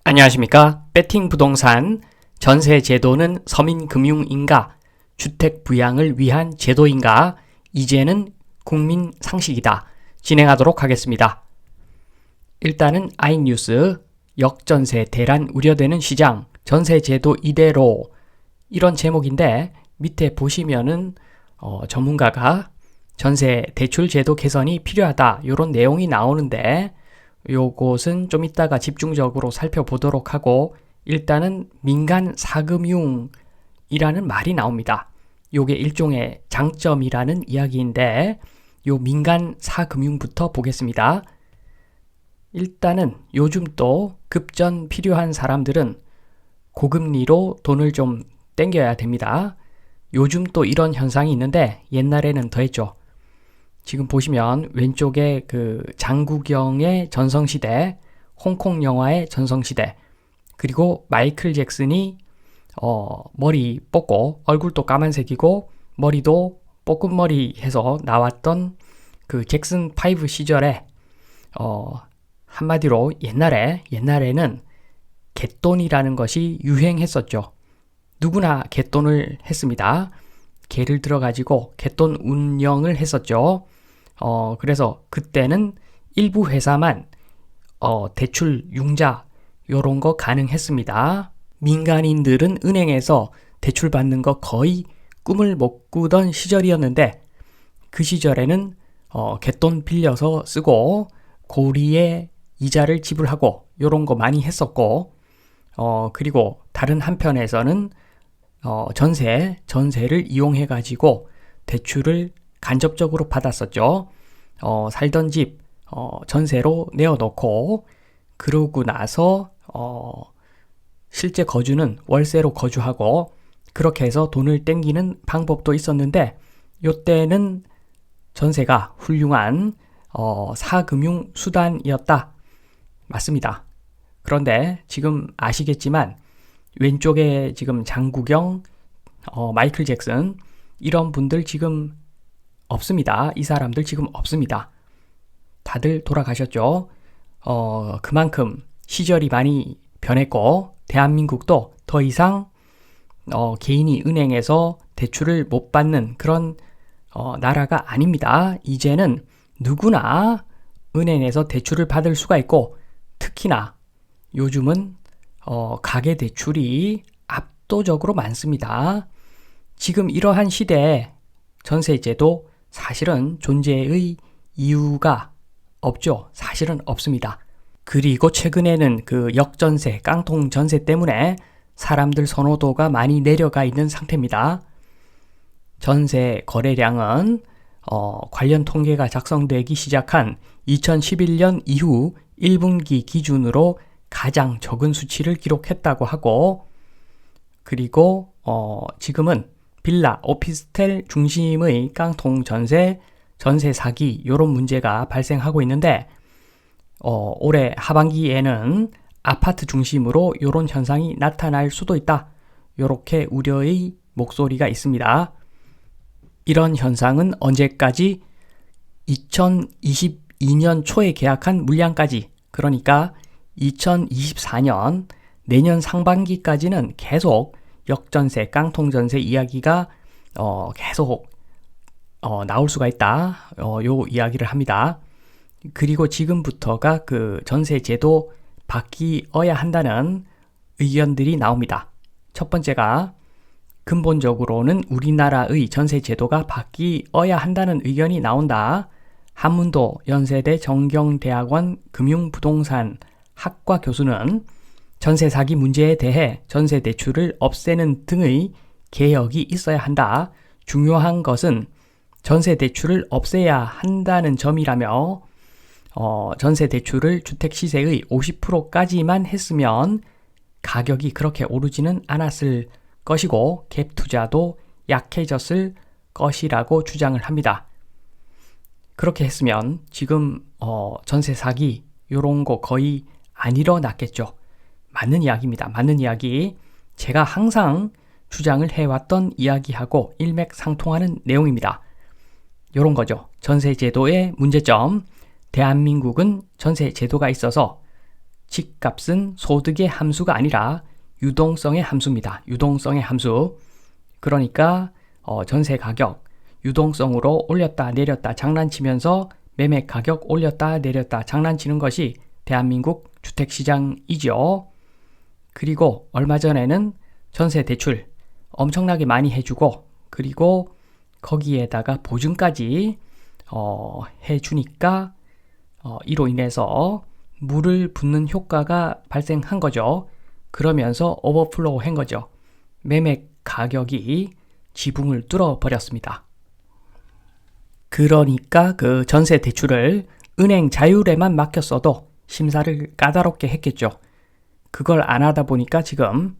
안녕하십니까? 배팅 부동산 전세 제도는 서민금융인가? 주택 부양을 위한 제도인가? 이제는 국민 상식이다. 진행하도록 하겠습니다. 일단은 아이뉴스 역전세 대란 우려되는 시장 전세 제도 이대로 이런 제목인데 밑에 보시면은 전문가가 전세 대출 제도 개선이 필요하다 이런 내용이 나오는데 요것은 좀 이따가 집중적으로 살펴보도록 하고 일단은 민간 사금융이라는 말이 나옵니다. 요게 일종의 장점이라는 이야기인데 요 민간 사금융부터 보겠습니다. 일단은 요즘 또 급전 필요한 사람들은 고금리로 돈을 좀 땡겨야 됩니다. 요즘 또 이런 현상이 있는데 옛날에는 더했죠. 지금 보시면 왼쪽에 그 장국영의 전성시대, 홍콩 영화의 전성시대, 그리고 마이클 잭슨이 머리 뽑고 얼굴도 까만색이고 머리도 볶음머리 해서 나왔던 그 잭슨 5 시절에 한마디로 옛날에는 갯돈이라는 것이 유행했었죠. 누구나 갯돈을 했습니다. 개를 들어가지고 갯돈 운영을 했었죠. 그래서 그때는 일부 회사만 대출 융자 요런 거 가능했습니다. 민간인들은 은행에서 대출 받는 거 거의 꿈을 못 꾸던 시절이었는데 그 시절에는 갯돈 빌려서 쓰고 고리에 이자를 지불하고 요런 거 많이 했었고 그리고 다른 한편에서는 전세를 이용해 가지고 대출을 간접적으로 받았었죠. 살던 집 전세로 내어놓고 그러고 나서 실제 거주는 월세로 거주하고 그렇게 해서 돈을 땡기는 방법도 있었는데 요때는 전세가 훌륭한 사금융 수단이었다. 맞습니다. 그런데 지금 아시겠지만 왼쪽에 지금 장국영, 마이클 잭슨 이런 분들 지금 없습니다. 이 사람들 지금 없습니다. 다들 돌아가셨죠. 그만큼 시절이 많이 변했고 대한민국도 더 이상 개인이 은행에서 대출을 못 받는 그런 나라가 아닙니다. 이제는 누구나 은행에서 대출을 받을 수가 있고 특히나 요즘은 가계 대출이 압도적으로 많습니다. 지금 이러한 시대에 전세제도 사실은 존재의 이유가 없죠. 사실은 없습니다. 그리고 최근에는 그 역전세, 깡통 전세 때문에 사람들 선호도가 많이 내려가 있는 상태입니다. 전세 거래량은 관련 통계가 작성되기 시작한 2011년 이후 1분기 기준으로 가장 적은 수치를 기록했다고 하고 그리고 지금은 빌라, 오피스텔 중심의 깡통 전세, 전세 사기 이런 문제가 발생하고 있는데 올해 하반기에는 아파트 중심으로 이런 현상이 나타날 수도 있다. 이렇게 우려의 목소리가 있습니다. 이런 현상은 언제까지? 2022년 초에 계약한 물량까지 그러니까 2024년 내년 상반기까지는 계속 역전세, 깡통전세 이야기가 계속 나올 수가 있다. 요 이야기를 합니다. 그리고 지금부터가 그 전세제도 바뀌어야 한다는 의견들이 나옵니다. 첫 번째가 근본적으로는 우리나라의 전세제도가 바뀌어야 한다는 의견이 나온다. 한문도 연세대 정경대학원 금융부동산 학과 교수는 전세 사기 문제에 대해 전세 대출을 없애는 등의 개혁이 있어야 한다. 중요한 것은 전세 대출을 없애야 한다는 점이라며 전세 대출을 주택 시세의 50%까지만 했으면 가격이 그렇게 오르지는 않았을 것이고 갭 투자도 약해졌을 것이라고 주장을 합니다. 그렇게 했으면 지금 전세 사기 요런 거 거의 안 일어났겠죠. 맞는 이야기입니다. 맞는 이야기. 제가 항상 주장을 해왔던 이야기하고 일맥상통하는 내용입니다. 요런 거죠. 전세제도의 문제점. 대한민국은 전세제도가 있어서 집값은 소득의 함수가 아니라 유동성의 함수입니다. 유동성의 함수. 그러니까 전세 가격 유동성으로 올렸다 내렸다 장난치면서 매매 가격 올렸다 내렸다 장난치는 것이 대한민국 주택시장이죠. 그리고 얼마 전에는 전세 대출 엄청나게 많이 해주고 그리고 거기에다가 보증까지 해주니까 이로 인해서 물을 붓는 효과가 발생한 거죠. 그러면서 오버플로우 한 거죠. 매매 가격이 지붕을 뚫어 버렸습니다. 그러니까 그 전세 대출을 은행 자율에만 맡겼어도 심사를 까다롭게 했겠죠. 그걸 안 하다 보니까 지금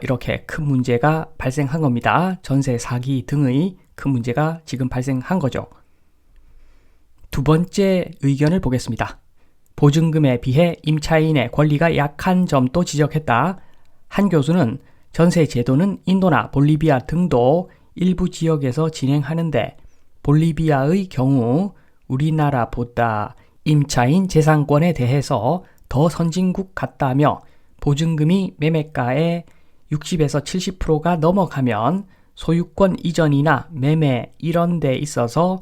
이렇게 큰 문제가 발생한 겁니다. 전세 사기 등의 큰 문제가 지금 발생한 거죠. 두 번째 의견을 보겠습니다. 보증금에 비해 임차인의 권리가 약한 점도 지적했다. 한 교수는 전세 제도는 인도나 볼리비아 등도 일부 지역에서 진행하는데 볼리비아의 경우 우리나라보다 임차인 재산권에 대해서 더 선진국 같다며 보증금이 매매가의 60에서 70%가 넘어가면 소유권 이전이나 매매 이런 데 있어서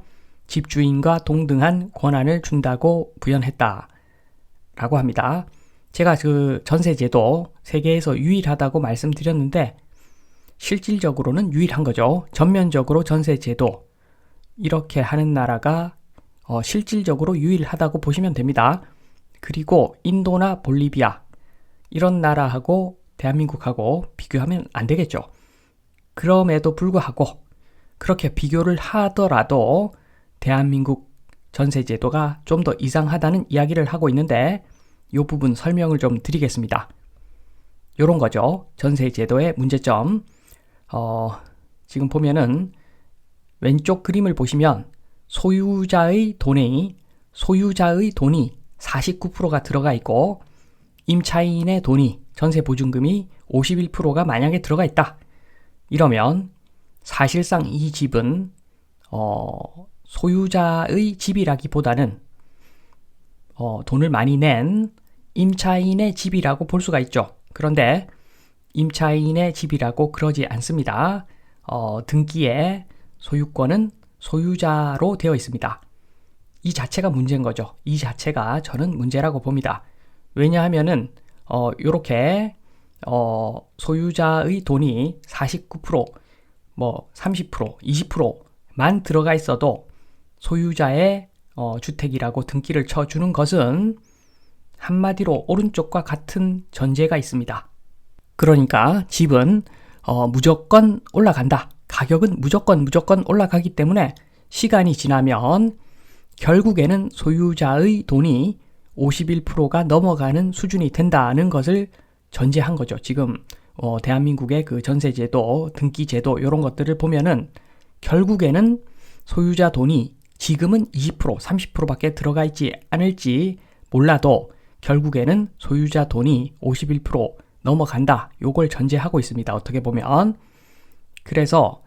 집주인과 동등한 권한을 준다고 부연했다. 라고 합니다. 제가 그 전세제도 세계에서 유일하다고 말씀드렸는데 실질적으로는 유일한 거죠. 전면적으로 전세제도 이렇게 하는 나라가 실질적으로 유일하다고 보시면 됩니다. 그리고 인도나 볼리비아 이런 나라하고 대한민국하고 비교하면 안 되겠죠. 그럼에도 불구하고 그렇게 비교를 하더라도 대한민국 전세제도가 좀 더 이상하다는 이야기를 하고 있는데 이 부분 설명을 좀 드리겠습니다. 요런 거죠. 전세제도의 문제점. 지금 보면은 왼쪽 그림을 보시면 소유자의 돈이 49%가 들어가 있고 임차인의 돈이 전세 보증금이 51%가 만약에 들어가 있다. 이러면 사실상 이 집은 소유자의 집이라기보다는 돈을 많이 낸 임차인의 집이라고 볼 수가 있죠. 그런데 임차인의 집이라고 그러지 않습니다. 등기에 소유권은 소유자로 되어 있습니다. 이 자체가 문제인 거죠. 이 자체가 저는 문제라고 봅니다. 왜냐하면은 요렇게 소유자의 돈이 49%, 30%, 20%만 들어가 있어도 소유자의 주택이라고 등기를 쳐주는 것은 한마디로 오른쪽과 같은 전제가 있습니다. 그러니까 집은 무조건 올라간다. 가격은 무조건 올라가기 때문에 시간이 지나면 결국에는 소유자의 돈이 51%가 넘어가는 수준이 된다는 것을 전제한 거죠. 지금 대한민국의 그 전세제도, 등기제도 이런 것들을 보면은 결국에는 소유자 돈이 지금은 20%, 30%밖에 들어가 있지 않을지 몰라도 결국에는 소유자 돈이 51% 넘어간다. 요걸 전제하고 있습니다. 어떻게 보면. 그래서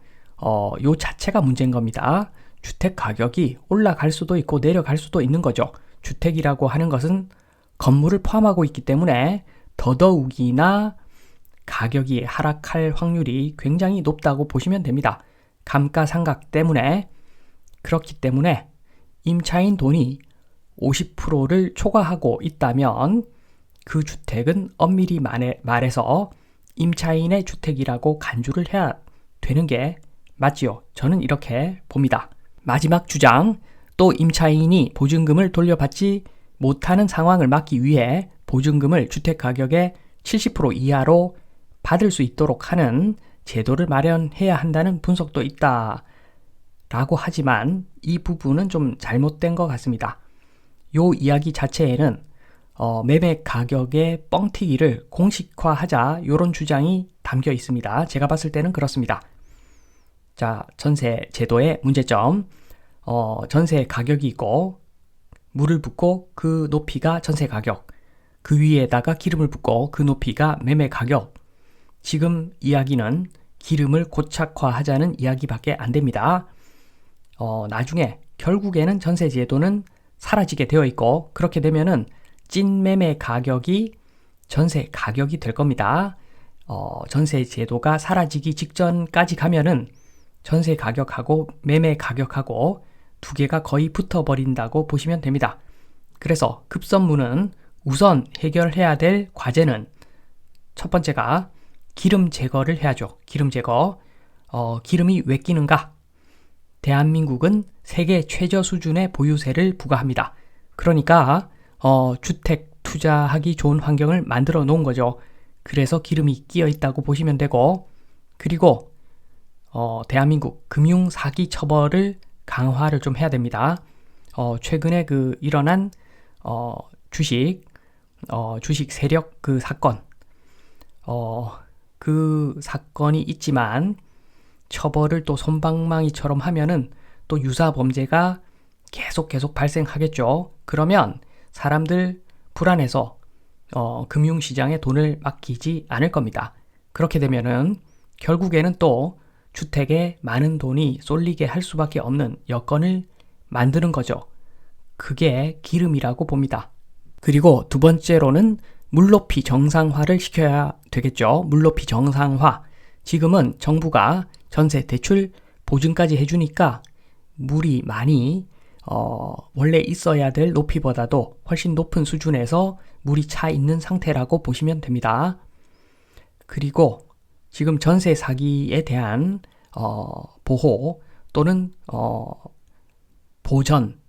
요 자체가 문제인 겁니다. 주택 가격이 올라갈 수도 있고 내려갈 수도 있는 거죠. 주택이라고 하는 것은 건물을 포함하고 있기 때문에 더더욱이나 가격이 하락할 확률이 굉장히 높다고 보시면 됩니다. 감가상각 때문에. 그렇기 때문에 임차인 돈이 50%를 초과하고 있다면 그 주택은 엄밀히 말해서 임차인의 주택이라고 간주를 해야 되는 게 맞지요. 저는 이렇게 봅니다. 마지막 주장, 또 임차인이 보증금을 돌려받지 못하는 상황을 막기 위해 보증금을 주택 가격의 70% 이하로 받을 수 있도록 하는 제도를 마련해야 한다는 분석도 있다. 라고 하지만 이 부분은 좀 잘못된 것 같습니다. 요 이야기 자체에는 매매 가격의 뻥튀기를 공식화하자 이런 주장이 담겨 있습니다. 제가 봤을 때는 그렇습니다. 자, 전세 제도의 문제점. 전세 가격이 있고 물을 붓고 그 높이가 전세 가격, 그 위에다가 기름을 붓고 그 높이가 매매 가격. 지금 이야기는 기름을 고착화하자는 이야기밖에 안 됩니다. 나중에 결국에는 전세 제도는 사라지게 되어 있고 그렇게 되면은 찐 매매 가격이 전세 가격이 될 겁니다. 전세 제도가 사라지기 직전까지 가면은 전세 가격하고 매매 가격하고 두 개가 거의 붙어버린다고 보시면 됩니다. 그래서 급선무는 우선 해결해야 될 과제는 첫 번째가 기름 제거를 해야죠. 기름 제거. 기름이 왜 끼는가? 대한민국은 세계 최저 수준의 보유세를 부과합니다. 그러니까 주택 투자하기 좋은 환경을 만들어 놓은 거죠. 그래서 기름이 끼어 있다고 보시면 되고, 그리고 대한민국 금융 사기 처벌을 강화를 좀 해야 됩니다. 최근에 일어난 주식 세력 사건, 그 사건이 있지만 처벌을 또 솜방망이처럼 하면은 또 유사 범죄가 계속 발생하겠죠. 그러면 사람들 불안해서 금융시장에 돈을 맡기지 않을 겁니다. 그렇게 되면은 결국에는 또 주택에 많은 돈이 쏠리게 할 수밖에 없는 여건을 만드는 거죠. 그게 기름이라고 봅니다. 그리고 두 번째로는 물높이 정상화를 시켜야 되겠죠. 물높이 정상화. 지금은 정부가 전세 대출 보증까지 해주니까 물이 많이 원래 있어야 될 높이보다도 훨씬 높은 수준에서 물이 차 있는 상태라고 보시면 됩니다. 그리고 지금 전세 사기에 대한 보호 또는 보전,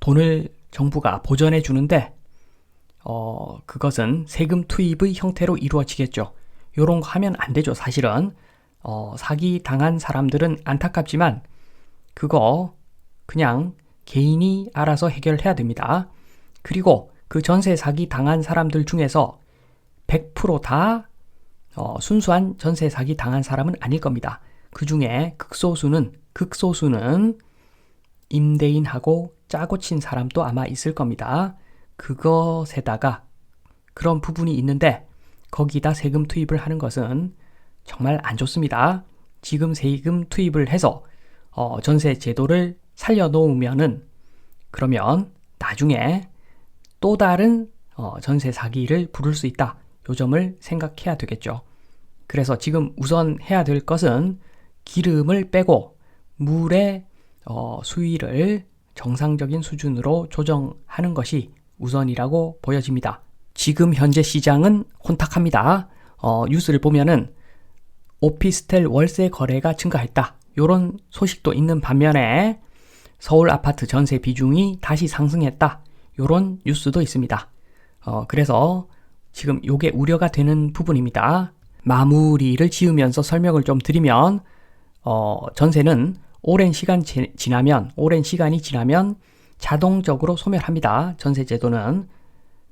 돈을 정부가 보전해 주는데 그것은 세금 투입의 형태로 이루어지겠죠. 요런 거 하면 안 되죠. 사실은 사기 당한 사람들은 안타깝지만 그거 그냥 개인이 알아서 해결해야 됩니다. 그리고 그 전세 사기 당한 사람들 중에서 100%다 순수한 전세 사기 당한 사람은 아닐 겁니다. 그 중에 극소수는 임대인하고 짜고 친 사람도 아마 있을 겁니다. 그것에다가 그런 부분이 있는데 거기다 세금 투입을 하는 것은 정말 안 좋습니다. 지금 세금 투입을 해서 전세 제도를 살려놓으면은 그러면 나중에 또 다른 전세 사기를 부를 수 있다. 요 점을 생각해야 되겠죠. 그래서 지금 우선 해야 될 것은 기름을 빼고 물의 수위를 정상적인 수준으로 조정하는 것이 우선이라고 보여집니다. 지금 현재 시장은 혼탁합니다. 뉴스를 보면은 오피스텔 월세 거래가 증가했다. 이런 소식도 있는 반면에 서울 아파트 전세 비중이 다시 상승했다. 이런 뉴스도 있습니다. 그래서 지금 이게 우려가 되는 부분입니다. 마무리를 지으면서 설명을 좀 드리면 전세는 오랜 시간이 지나면 자동적으로 소멸합니다. 전세 제도는.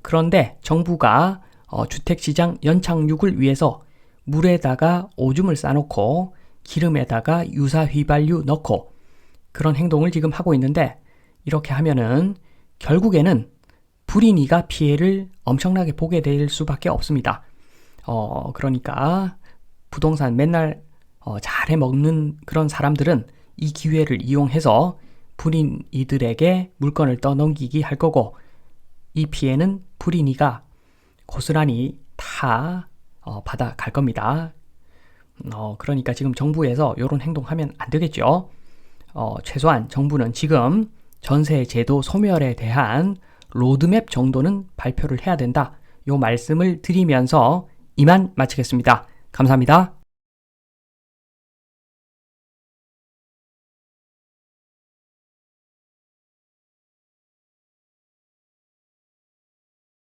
그런데 정부가 주택시장 연착륙을 위해서 물에다가 오줌을 싸놓고 기름에다가 유사 휘발유 넣고 그런 행동을 지금 하고 있는데 이렇게 하면은 결국에는 불인이가 피해를 엄청나게 보게 될 수밖에 없습니다. 그러니까 부동산 맨날 잘해 먹는 그런 사람들은 이 기회를 이용해서 불인이들에게 물건을 떠넘기기 할 거고 이 피해는 불인이가 고스란히 다 받아갈 겁니다. 그러니까 지금 정부에서 이런 행동하면 안 되겠죠. 최소한 정부는 지금 전세 제도 소멸에 대한 로드맵 정도는 발표를 해야 된다. 이 말씀을 드리면서 이만 마치겠습니다. 감사합니다.